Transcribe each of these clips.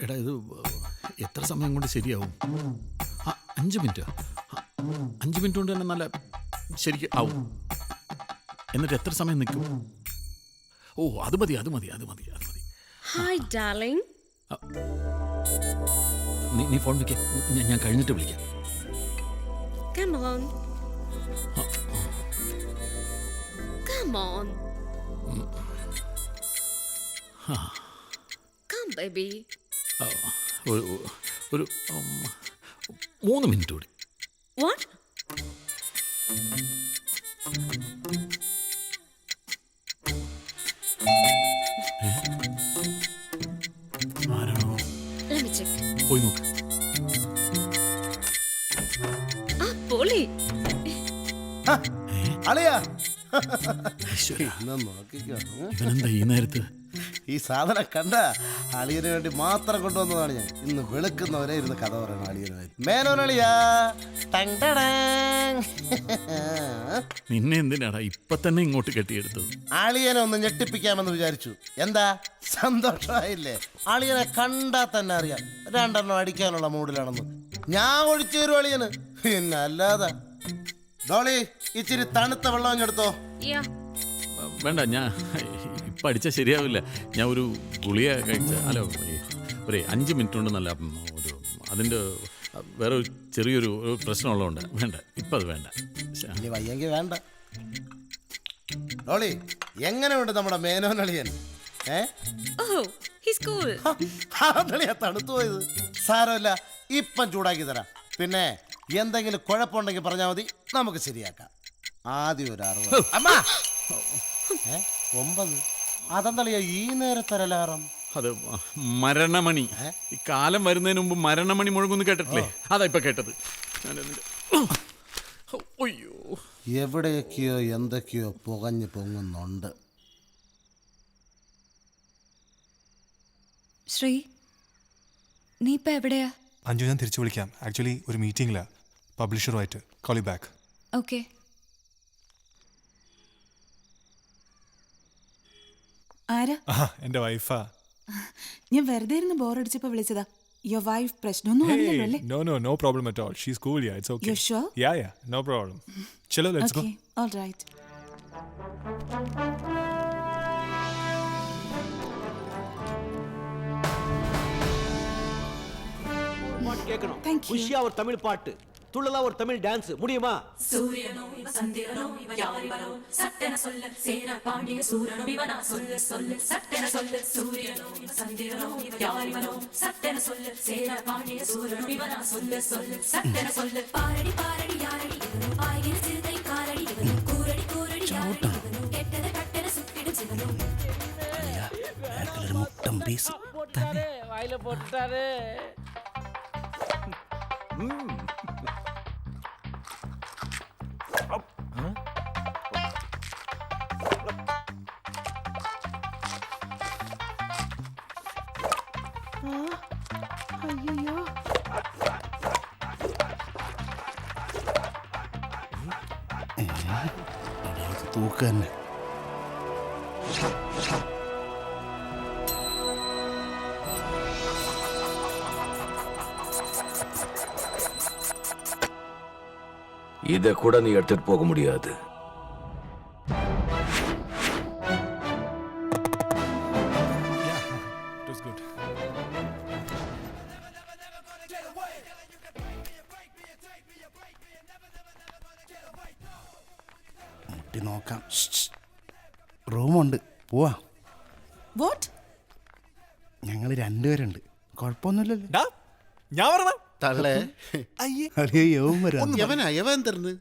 എടാ ഇത് എത്ര സമയം കൊണ്ട് ശരിയാവും? 5 മിനിറ്റ്. 5 മിനിറ്റ് കൊണ്ട് തന്നെ നല്ല ശരിക്കും ആവും. എന്നിട്ട് എത്ര സമയം നിൽക്കും? ഓ അത് മതി. Hi darling. നീ ഫോൺ വിളിക്ക, ഞാൻ കഴിഞ്ഞിട്ട് വിളിക്കാം. Come on. Come on. Come baby. ഒരു 3 മിനിറ്റ് കൂടി. What? ആരാണോ? Let me check. പോയി നോക്ക്. Polly. അളിയാ ഈശ്വരാ, നോക്കിക്കോ. ഇവനെന്താ ഈ നേരത്ത്? ഈ സാധനം കണ്ട അളിയന് വേണ്ടി മാത്രം കൊണ്ടുവന്നതാണ് ഞാൻ. ഇന്ന് വെളുക്കുന്നവരെ ഇരുന്ന് കഥ പറയണം അളിയനുമായി. മേനോനളിയാ. നിന്നെ എന്തിനാടാ ഇപ്പൊ തന്നെ ഇങ്ങോട്ട് കെട്ടിയെടുത്തത്? അളിയനെ ഒന്ന് ഞെട്ടിപ്പിക്കാമെന്ന് വിചാരിച്ചു. എന്താ സന്തോഷമായില്ലേ? അളിയനെ കണ്ടാൽ തന്നെ അറിയാം 2 എണ്ണം അടിക്കാനുള്ള മൂഡിലാണെന്ന്. ഞാൻ ഒഴിച്ചു തരും അളിയന്, പിന്നെ അല്ലാതെ. ഡോളി, ഇച്ചിരി തണുത്ത വെള്ളം എടുത്തോ. Yeah. വേണ്ട, ഞാൻ ഇപ്പം അടിച്ചാൽ ശരിയാവില്ല. ഞാൻ ഒരു ഗുളിക കഴിച്ച ഒരു 5 മിനിറ്റ് കൊണ്ട് നല്ല ഒരു അതിൻ്റെ വേറെ ഒരു ചെറിയൊരു പ്രശ്നമുള്ളതുകൊണ്ട് വേണ്ട, ഇപ്പം അത് വേണ്ട. ഇനി വയ്യെങ്കിൽ വേണ്ട. ഡോളി, എങ്ങനെയുണ്ട് നമ്മുടെ മേനോനളിയൻ? Oh, he's cool. അതളിയാ തണുത്തു പോയത്. സാരമില്ല, ഇപ്പം ചൂടാക്കി തരാം. പിന്നെ എന്തെങ്കിലും കുഴപ്പമുണ്ടെങ്കിൽ പറഞ്ഞാൽ മതി, നമുക്ക് ശരിയാക്കാം. ആദ്യം ഒരു 60. അമ്മ 9. അതെന്തളിയാ ഈ നേരത്തരലാറം? അത് മരണമണി. ഈ കാലം വരുന്നതിന് മുമ്പ് മരണമണി മുഴങ്ങുന്നു കേട്ടിട്ടില്ലേ? അതാ ഇപ്പൊ കേട്ടത്. അയ്യോ, എവിടെയൊക്കെയോ എന്തൊക്കെയോ പുകഞ്ഞു പൊങ്ങുന്നുണ്ട്. ശ്രീ, നീ ഇപ്പൊ എവിടെയാ? അഞ്ജു, ഞാൻ തിരിച്ചു വിളിക്കാം. ആക്ച്വലി ഒരു മീറ്റിംഗിലാ പബ്ലിഷറുമായിട്ട്. Call you back. ഓക്കെ. ആരാ? എന്റെ വൈഫാ. ഞാൻ വെറുതെ ഇരുന്ന് ബോറടിച്ചപ്പോ വിളിച്ചതാ. യുവർ വൈഫ് പ്രശ്നമൊന്നും അല്ലല്ലോ അല്ലേ? No problem at all. She's cool, yeah. It's okay. You're sure? Yeah, no problem. Chalo, let's go. Okay, all right. Thank you. உஷியா ஒரு தமிழ் பாட்டு, துள்ளலா ஒரு தமிழ் டான்ஸ், முடியுமா? சூரியனோ இவ சந்திரனோ இவ யாரிவனோ சட்டென சொல்ல சேன பாண்டிய சூரனோ இவனா சொல்ல சொல்ல சட்டென சொல்ல சூரியனோ இவ சந்திரனோ இவ யாரிவனோ சட்டென சொல்ல சேன பாண்டிய சூரனோ இவனா சொல்ல சொல்ல சட்டென சொல்ல பாரடி பாரடி யாரடி இவனோ பாய்கிற சிறுதை காரடி இவனோ கூரடி கூரடி யாரடி இவனோ கெட்டத கட்டென சுட்டிடும் சிவனோ. മുട്ടം പീസ് வாயில போட்டுட்டாரு. തൂക്ക് തന്നെ. இதை கூட நீ எடுத்துட்டு போக முடியாது. It was good. മുട്ടി നോക്കാം. റൂമുണ്ട്, പോവാ. What? ഞങ്ങൾ 2 പേരുണ്ട്, കുഴപ്പമൊന്നുമില്ലല്ലോ. ഡാ, ഞാൻ പറഞ്ഞ തള്ളേ അയ്യേ, യവൻ വരാം. യവൻ തരുന്നു.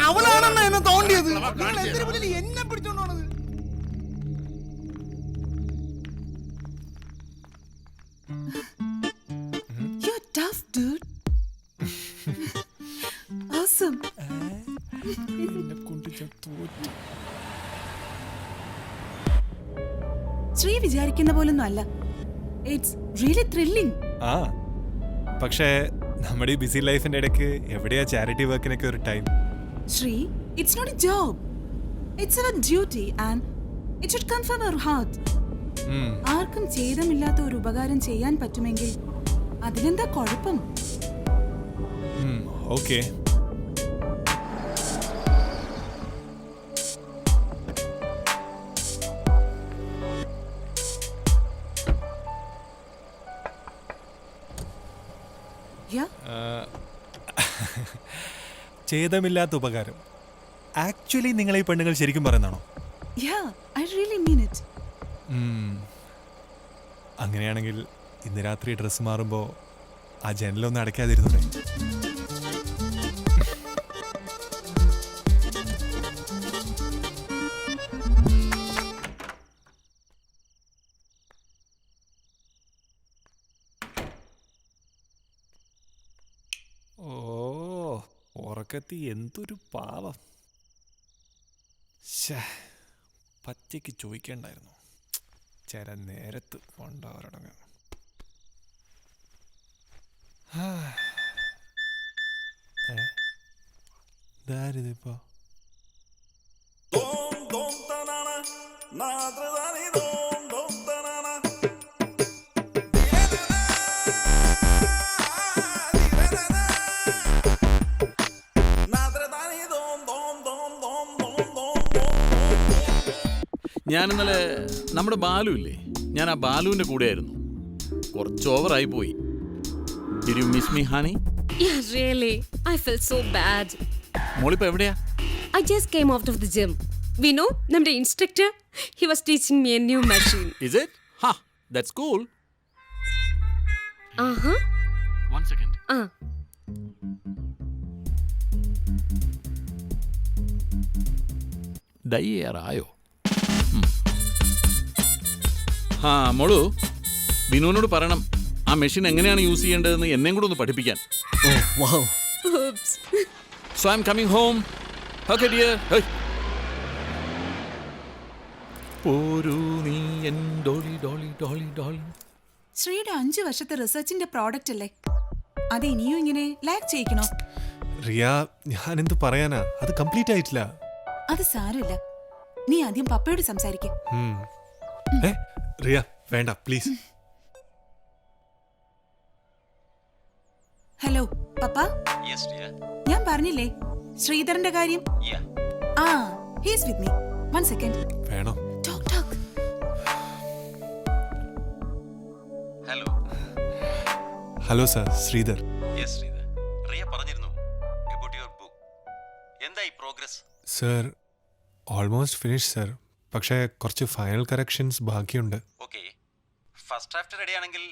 അവനാണെന്ന് എന്നെ തോണ്ടിയത്. എന്നെ പിടിച്ചോണ്ട് പോണത്. You're tough, dude. Awesome. Shri വിചാരിക്കുന്ന പോലൊന്നും അല്ല. It's really thrilling. ആ, പക്ഷേ നമ്മുടെ ഈ ബിസി ലൈഫിന്റെ ഇടയ്ക്ക് എവിടെയാ ചാരിറ്റി വർക്കിനൊക്കെ ഒരു time? Shri, it's not a job. It's our duty and it should come from our heart. ആർക്കും ഛേദമില്ലാത്ത ഒരു ഉപകാരം ചെയ്യാൻ പറ്റുമെങ്കിൽ അതിലെന്താ കുഴപ്പം? ഓക്കെ. Yeah? ഛേദമില്ലാത്ത ഉപകാരം. ആക്ച്വലി നിങ്ങൾ ഈ പെണ്ണുങ്ങൾ ശരിക്കും പറയുന്നതാണോ? Yeah, I really mean it. അങ്ങനെയാണെങ്കിൽ ഇന്ന് രാത്രി ഡ്രസ്സ് മാറുമ്പോൾ ആ ജനലൊന്നും അടയ്ക്കാതിരുന്നൂടെ? ഓ, ഉറക്കത്തി എന്തൊരു പാവം. പച്ചയ്ക്ക് ചോദിക്കണ്ടായിരുന്നു. ചില നേരത്ത് കൊണ്ടവരടങ്ങ്. ഇതാരിതിപ്പോ? ഞാൻ ഇന്നലെ നമ്മുടെ ബാലു ഇല്ലേ, ഞാൻ ആ ബാലുവിൻ്റെ കൂടെയായിരുന്നു. കുറച്ച് ഓവറായി പോയി. Did you miss me, honey? Yeah, really. I felt so bad. മോളിപ്പോൾ എവിടെയാ? I just came out of the gym. We know, നമ്മുടെ instructor, he was teaching me a new machine. Is it? Ha, that's cool. Uh-huh. 1 second. Dye ചെയ്യാറായോ? ആ മോളു, ബിനുവിനോട് പറയണം ആ machine എങ്ങനെയാണ് use ചെയ്യേണ്ടതെന്ന് എന്നെയും കൂടെ ഒന്ന് പഠിപ്പിക്കാൻ. Oops. So I'm coming home. Okay dear. Hey. പോരൂ നീ എൻ ഡോളി ഡോളി ഡോളി ഡോളി. ശ്രീയുടെ 5 വർഷത്തെ റിസർച്ചിന്റെ പ്രോഡക്റ്റ് അല്ലേ, അത് ഇനിയും ഇങ്ങനെ ലാഗ് ചെയ്യിക്കണോ? റിയ, ഞാൻ എന്ത് പറയാനാ, അത് കംപ്ലീറ്റ് ആയിട്ടില്ല. അത് സാരമില്ല, നീ ആദ്യം പപ്പയോട് സംസാരിക്കും. റിയ വേണ്ട പ്ലീസ്. ഹലോ പപ്പ, ഞാൻ പറഞ്ഞില്ലേ ശ്രീധരന്റെ കാര്യം? ആ, ഹീസ് വിത്ത് മീ. 1 second. വേണോ? Talk, talk. Hello sir, Sridhar. Riya പറഞ്ഞിരുന്നു about your book. എന്തായി progress? Sir, almost finish sir. പക്ഷേ കുറച്ച് ഫൈനൽ കറക്ഷൻസ് ബാക്കിയുണ്ട്. ഓക്കെ, ഫസ്റ്റ് ഡ്രാഫ്റ്റ് റെഡി ആണെങ്കിൽ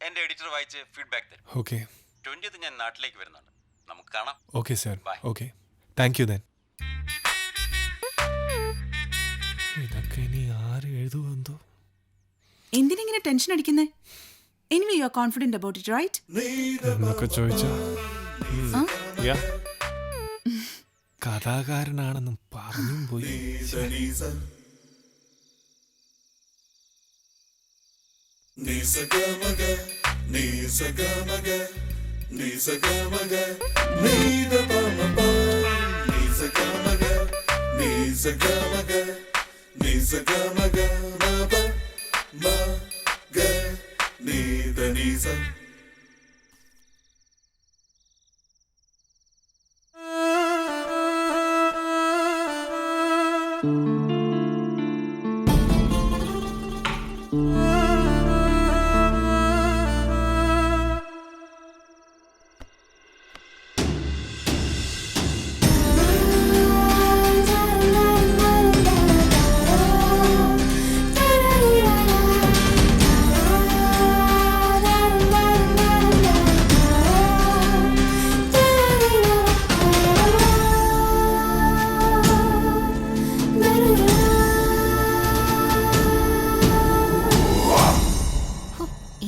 എൻ്റെ എഡിറ്റർ വായിച്ച് ഫീഡ്ബാക്ക് തരും. ഓക്കെ. 20th ഞാൻ നാട്ടിലേക്ക് വരുന്നുണ്ട്, നമുക്ക് കാണാം. Okay sir. Bye. Okay, thank you then. ഇതൊക്കെ ഇനി ആര് എഴുതുമെന്തോ? എന്തിനിങ്ങനെ ടെൻഷൻ അടിക്കുന്നേ? Anyway you are confident about it, right? എന്നൊക്കെ ചോദിച്ചാ കഥാകാരനാണെന്നും പറഞ്ഞും പോയി.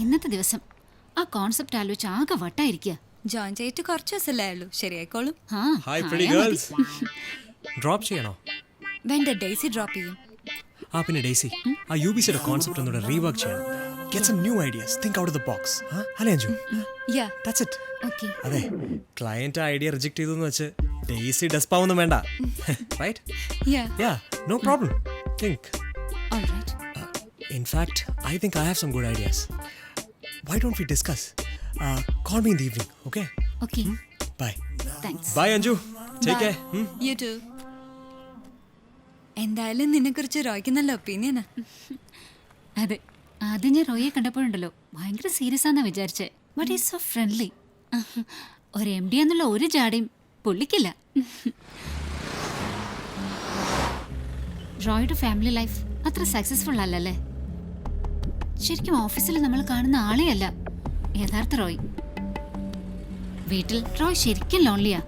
ഇന്നത്തെ ദിവസം ആ കോൺസെപ്റ്റ് ആലോചിച്ച് ആകെ വട്ടായിരിക്കുക. ജോയിൻ ചെയ്തിട്ട് കുറച്ച് ദിവസമല്ലേ ഉള്ളൂ, ശരിയായിക്കോളും. Hi pretty girls. ഡ്രോപ്പ് ചെയ്യണോ? വേണ്ട, ഡെയ്സി ഡ്രോപ്പ് ചെയ്യും. ആ പിന്നെ ഡെയ്സി, ആ UBCയുടെ കോൺസെപ്റ്റ് ഒന്നുകൂടെ റീവർക്ക് ചെയ്യണം. Get some new ideas. Think out of the box. Huh? അല്ലേ Anju? Yeah. That's it. Okay. അതെ ക്ലയന്റ് ഐഡിയ റിജക്ട് ചെയ്തു എന്ന് വെച്ച് ഡെയ്സി ഡെസ്പാവൊന്നും വേണ്ട. Right? Yeah. Yeah, no problem. Think. All right. In fact, I think I have some good ideas. Why don't we discuss? Call me in the evening, okay? Okay. Bye. Thanks. Bye, Anju. Take care. You too. എന്തായാലും നിന്നെക്കുറിച്ച് റോയ്ക്ക് നല്ല ഒപ്പീനിയനാ. അതെ, ആദ്യം ഞാൻ റോയെ കണ്ടപ്പോഴുണ്ടല്ലോ ഭയങ്കര serious ആണെന്നാ വിചാരിച്ചേ. But is so friendly. ഒരു MD എന്നുള്ള ഒരു ജാടയും പുള്ളിക്കില്ല. റോയുടെ ഫാമിലി ലൈഫ് അത്ര സക്സസ്ഫുൾ അല്ലല്ലേ? ശരിക്കും ഓഫീസിൽ നമ്മൾ കാണുന്ന ആളെ അല്ല യഥാർത്ഥ റോയ്. വീട്ടിൽ റോയ് ശരിക്കും ലോൺലിയാ.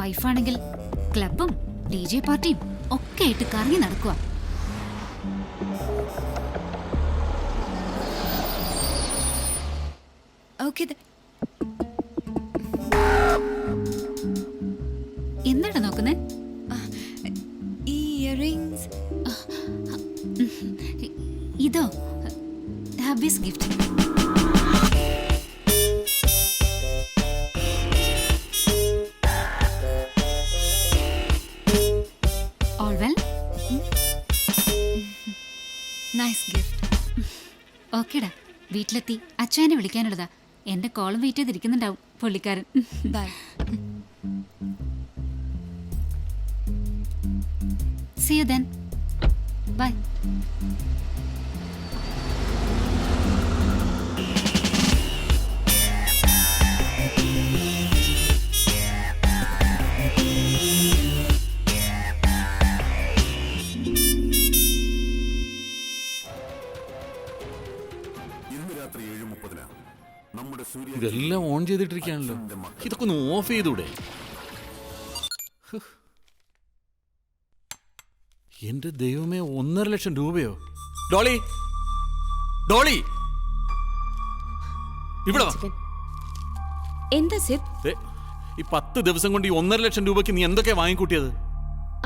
വൈഫാണെങ്കിൽ ക്ലബും DJ പാർട്ടിയും ഒക്കെ ആയിട്ട് കറങ്ങി നടക്കുക. Okay. എന്താണ് നോക്കുന്നേ? ഈ ഇയറിംഗ്സ് ഇതോ hubby's gift. All well? Nice gift. ഓക്കേടാ, വീട്ടിലെത്തി അച്ഛനെ വിളിക്കാനുള്ളതാ. എന്റെ കോളും വെയിറ്റ് ചെയ്തിരിക്കുന്നുണ്ടാവും പുള്ളിക്കാരൻ. Bye. See you then. Bye. ഇതെല്ലാം ഓൺ ചെയ്തിട്ടിരിക്കുകയാണല്ലോ. ഇതൊക്കെ ഒന്ന് ഓഫ് ചെയ്തൂടെ? എന്റെ ദൈവമേ, 1.5 ലക്ഷം രൂപയോ? ഡോളി, ഡോളി, ഇവിടെ വാ. എന്താ സിർ? ദേ, ഈ 10 ദിവസം കൊണ്ട് ഈ 1.5 ലക്ഷം രൂപയ്ക്ക് നീ എന്തൊക്കെയാ വാങ്ങിക്കൂട്ടിയത്?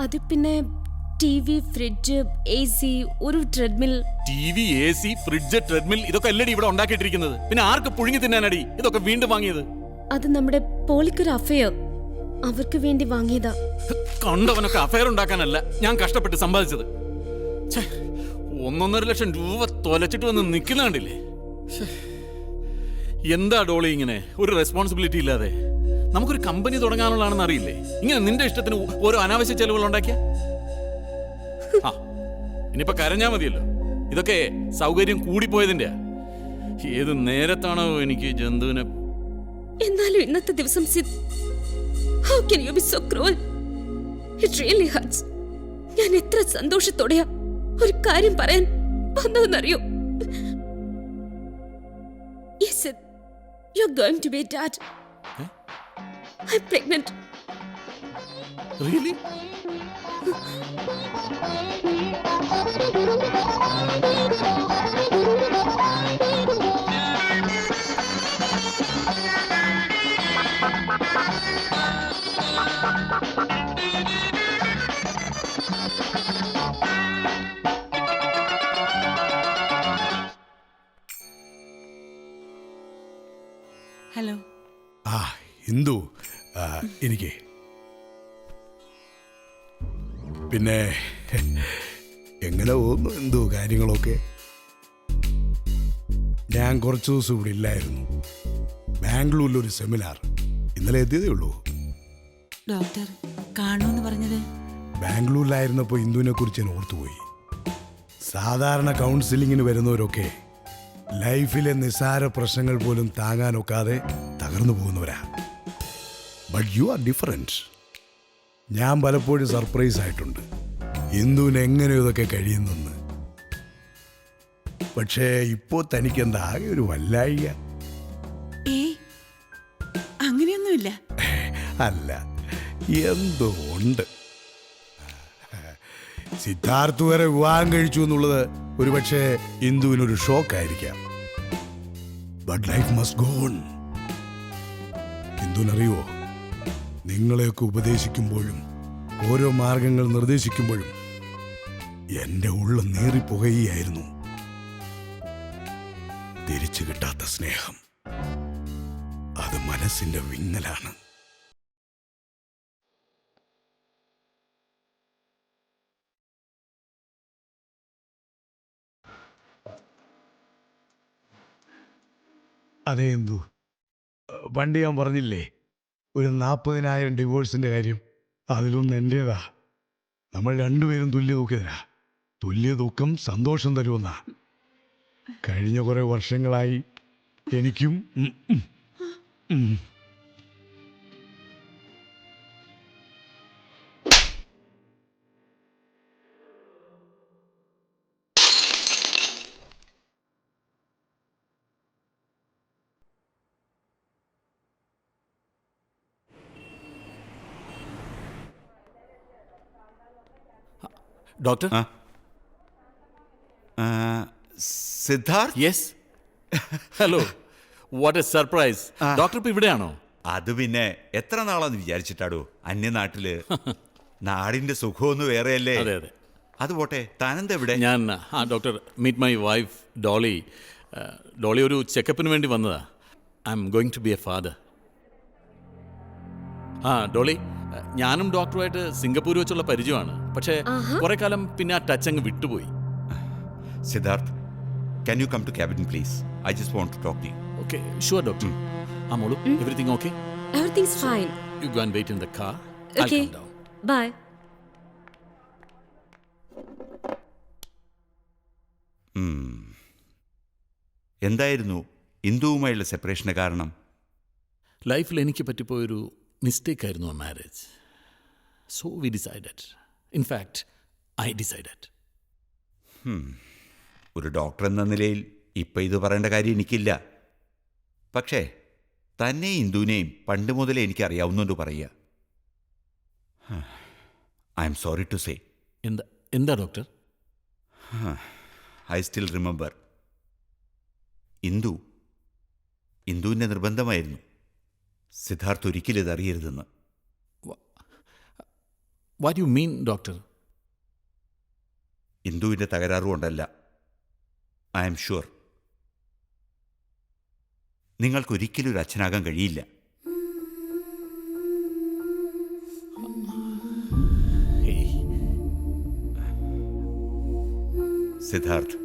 അത് പിന്നെ TV, ഫ്രിഡ്ജ്, AC, ഒരു treadmill. TV, AC, fridge, treadmill, ഇതൊക്കെ അല്ലടി ഇവിടെ ഉണ്ടാക്കിയിട്ടിരിക്കുന്നത്. പിന്നെ ആർക്ക് പുഴുങ്ങി തിന്നാനടി ഇതൊക്കെ വീണ്ടും വാങ്ങിയത്? അത് നമ്മുടെ പോളിക്കൊരു അഫയർ, അവർക്ക് വേണ്ടി വാങ്ങിയതാ. കണ്ടവനൊക്കെ അഫയർ ഉണ്ടാക്കാനല്ല ഞാൻ കഷ്ടപ്പെട്ട് സമ്പാദിച്ചത്. 1.5 ലക്ഷം രൂപ തൊലച്ചിട്ട് വന്ന് നിൽക്കുന്ന കണ്ടില്ലേ? എന്താ ഡോളി ഇങ്ങനെ ഒരു റെസ്പോൺസിബിലിറ്റി ഇല്ലാതെ? നമുക്കൊരു കമ്പനി തുടങ്ങാനുള്ളതാണെന്ന് അറിയില്ലേ? ഇങ്ങനെ നിന്റെ ഇഷ്ടത്തിന് ഓരോ അനാവശ്യ ചെലവുകൾ ഉണ്ടാക്കിയ ഇനിയിപ്പോ കരഞ്ഞാ മതിയല്ലോ. ഇതൊക്കെ സൗകര്യം കൂടിപ്പോയതിന്റെ. ഏത് നേരത്താണോ എനിക്ക് ജന്തുവിനെ. എന്നാലും ഇന്നത്തെ ദിവസം Sid, how can you be so cruel? It really hurts. ഞാൻ എത്ര സന്തോഷത്തോടെയാ ഒരു കാര്യം പറയാൻ വന്നതെന്നറിയോ? Yes, Sid, you're going to be a dad. I'm pregnant. Really? Hello. Indu, എനിക്ക് പിന്നെ എങ്ങനെ പോകുന്നു എന്തോ കാര്യങ്ങളൊക്കെ? ഞാൻ കുറച്ച് ദിവസം ഇവിടെ ഇല്ലായിരുന്നു. ബാംഗ്ലൂരിലൊരു സെമിനാർ, ഇന്നലെ എത്തിയതേ ഉള്ളൂ. ഡോക്ടർ കാണുമെന്ന് പറഞ്ഞത്? ബാംഗ്ലൂരിലായിരുന്നപ്പോൾ ഇന്ദുവിനെ കുറിച്ച് ഞാൻ ഓർത്തുപോയി. സാധാരണ കൗൺസിലിങ്ങിന് വരുന്നവരൊക്കെ ലൈഫിലെ നിസ്സാര പ്രശ്നങ്ങൾ പോലും താങ്ങാനൊക്കാതെ തകർന്നു പോകുന്നവരാ. But you are different. ഞാൻ പലപ്പോഴും സർപ്രൈസ് ആയിട്ടുണ്ട് ഇന്ദുവിന് എങ്ങനെ ഇതൊക്കെ കഴിയുന്നെന്ന്. പക്ഷേ ഇപ്പോൾ തനിക്കെന്താ ആകെ ഒരു വല്ലായിക? അങ്ങനെയൊന്നുമില്ല. അല്ല, എന്തോ ഉണ്ട്. സിദ്ധാർത്ഥ് വരെ വിവാഹം കഴിച്ചു എന്നുള്ളത് ഒരുപക്ഷെ ഇന്ദുവിനൊരു ഷോക്കായിരിക്കാം. But life must go on. ഇന്ദുവിനറിയോ, നിങ്ങളെയൊക്കെ ഉപദേശിക്കുമ്പോഴും ഓരോ മാർഗങ്ങൾ നിർദ്ദേശിക്കുമ്പോഴും എൻ്റെ ഉള്ളം നീറിപ്പുകയായിരുന്നു. വാങ്ങിച്ചു കിട്ടാത്ത സ്നേഹം. അത് മനസ്സിന്റെ വിങ്ങലാണ്. അതെ എന്തു പണ്ട് ഞാൻ പറഞ്ഞില്ലേ ഒരു 40,000 ഡിവോഴ്സിന്റെ കാര്യം, അതിലൊന്ന് എൻ്റെതാ. നമ്മൾ രണ്ടുപേരും തുല്യ ദുഃഖിതരാ. തുല്യ ദുഃഖം സന്തോഷം തരുമെന്നാ. കഴിഞ്ഞ കുറെ വർഷങ്ങളായി എനിക്കും doctor. Siddharth? Yes. Hello, what A surprise. Doctor ഇപ്പൊ ഇവിടെയാണോ? അത് പിന്നെ എത്ര നാളാന്ന് വിചാരിച്ചിട്ടാടോ അന്യനാട്ടില്. നാടിന്റെ സുഖമൊന്നും വേറെയല്ലേ. അതെ അതെ. അത് പോട്ടെ, താനെന്താ ഇവിടെ? ഞാൻ doctor meet my wife Dolly. Dolly ഒരു ചെക്കപ്പിന് വേണ്ടി വന്നതാ. I am going to be a father. Dolly, ഞാനും ഡോക്ടറുമായിട്ട് സിംഗപ്പൂർ വെച്ചുള്ള പരിചയമാണ്. പക്ഷേ കുറെ കാലം പിന്നെ ആ ടച്ച് അങ്ങ് വിട്ടുപോയി. Siddharth, can you come to cabin please? I just want to talk to you. Okay, sure doctor. Amolu, everything okay? Everything's fine. You go and wait in the car. I'll Okay. come down. Bye. എന്തായിരുന്നു ഇന്ദുവുമായുള്ള സെപ്പറേഷന് കാരണം? ലൈഫിൽ എനിക്ക് പറ്റിപ്പോയൊരു mistake ആയിരുന്നു ആ marriage. So we decided. In fact I decided. ഒരു doctor എന്ന നിലയിൽ ഇപ്പം ഇത് പറയേണ്ട കാര്യം എനിക്കില്ല. പക്ഷേ തന്നെയും ഇന്ദുവിനെയും പണ്ട് മുതലേ എനിക്കറിയാവുന്നതുകൊണ്ട് പറയുക. I am sorry to say. എന്താ ഡോക്ടർ? I still remember. ഇന്ദുവിൻ്റെ നിർബന്ധമായിരുന്നു സിദ്ധാർത്ഥ് ഒരിക്കലും ഇതറിയരുതെന്ന്. What you mean doctor? ഇന്ദുവിൻ്റെ തകരാറുകൊണ്ടല്ല. ഐ എം ഷുവർ നിങ്ങൾക്കൊരിക്കലും ഒരു അച്ഛനാകാൻ കഴിയില്ല. Siddharth,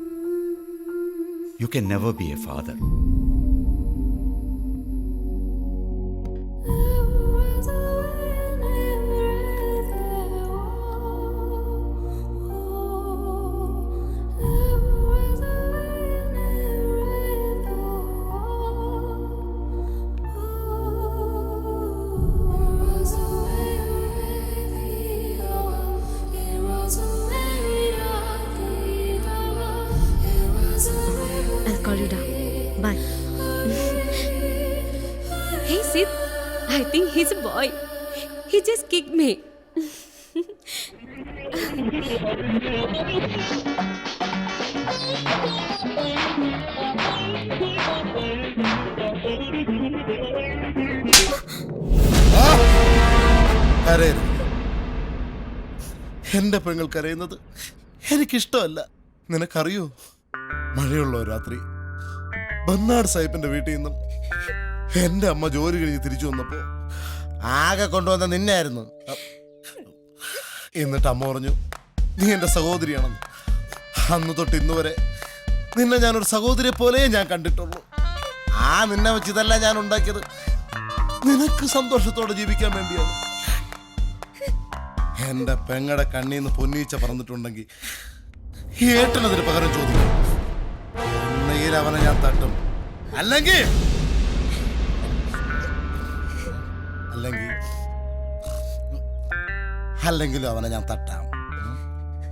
you can never be a father. I'll call you down. Bye. Hey Sid, I think he's a boy. He just kicked me. കരയരുത്. എന്റെ പെങ്ങൾ കരയുന്നത് എനിക്കിഷ്ടമല്ല. നിനക്കറിയോ, മഴയുള്ള ഒരു രാത്രി ബന്നാട് സാഹിബിന്റെ വീട്ടിൽ നിന്നും എന്റെ അമ്മ ജോലി കഴിഞ്ഞ് തിരിച്ചു വന്നപ്പോ ആകെ കൊണ്ടുവന്ന നിന്നായിരുന്നു. എന്നിട്ട് അമ്മ പറഞ്ഞു, നീ എന്റെ സഹോദരിയാണെന്ന്. അന്ന് തൊട്ട് ഇന്ന് വരെ നിന്നെ ഞാനൊരു സഹോദരിയെ പോലെ ഞാൻ കണ്ടിട്ടുള്ളൂ. നിന്നെ വെച്ച് ഇതെല്ലാം ഞാൻ ഉണ്ടാക്കിയത് നിനക്ക് സന്തോഷത്തോടെ ജീവിക്കാൻ വേണ്ടിയാണ്. എന്റെ പെങ്ങടെ കണ്ണീന്ന് പൊന്നീച്ച പറന്നിട്ടുണ്ടെങ്കിൽ ഏട്ടനതിന് പകരം ചോദിക്കും. ഒന്നുകിൽ അവനെ ഞാൻ തട്ടും, അല്ലെങ്കിൽ അല്ലെങ്കിലും അവനെ ഞാൻ തട്ടാം.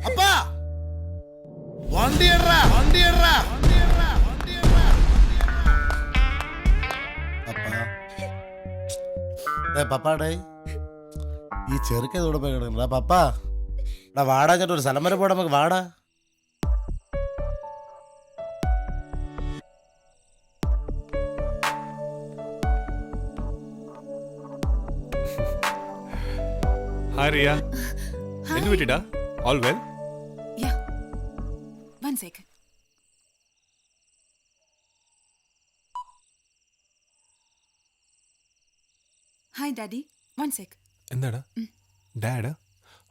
അപ്പാ വണ്ടിയടാ. പപ്പാടേ, ഈ ചെറുക്കതോടെ പോയി കിടക്കണ പപ്പാ. വാടാ ചേട്ടാ, ഒരു സ്ഥലം വരെ പോടാ, നമുക്ക് വാടാ. ഹായ് റിയ. എന്ത് പറ്റിടാ? All well? Yeah. One second. Hi daddy, 1 sec. എന്താടാ dad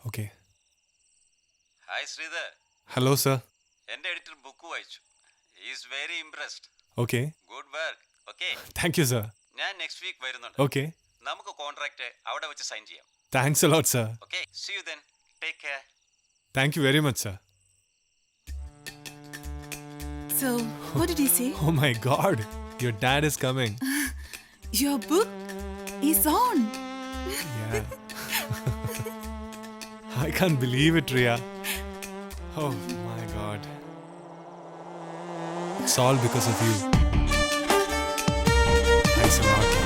okay. Hi Sreedhar, hello sir. എന്റെ എഡിറ്റർ ബുക്ക് വായിച്ചു. Is very impressed. Okay. Good work. Okay, thank you sir. ഞാൻ നെക്സ്റ്റ് വീക്ക് വരുന്നുണ്ട്. ഓക്കെ. നമുക്ക് കോൺട്രാക്ട് അവിടെ വെച്ച് സൈൻ ചെയ്യാം. Thanks a lot sir. Okay, see you then. Take care. Thank you very much sir. So, what did he say? Oh my god, your dad is coming. Your book is on. Yeah. I can't believe it, Riya. Oh my god. It's all because of you. Thanks a lot.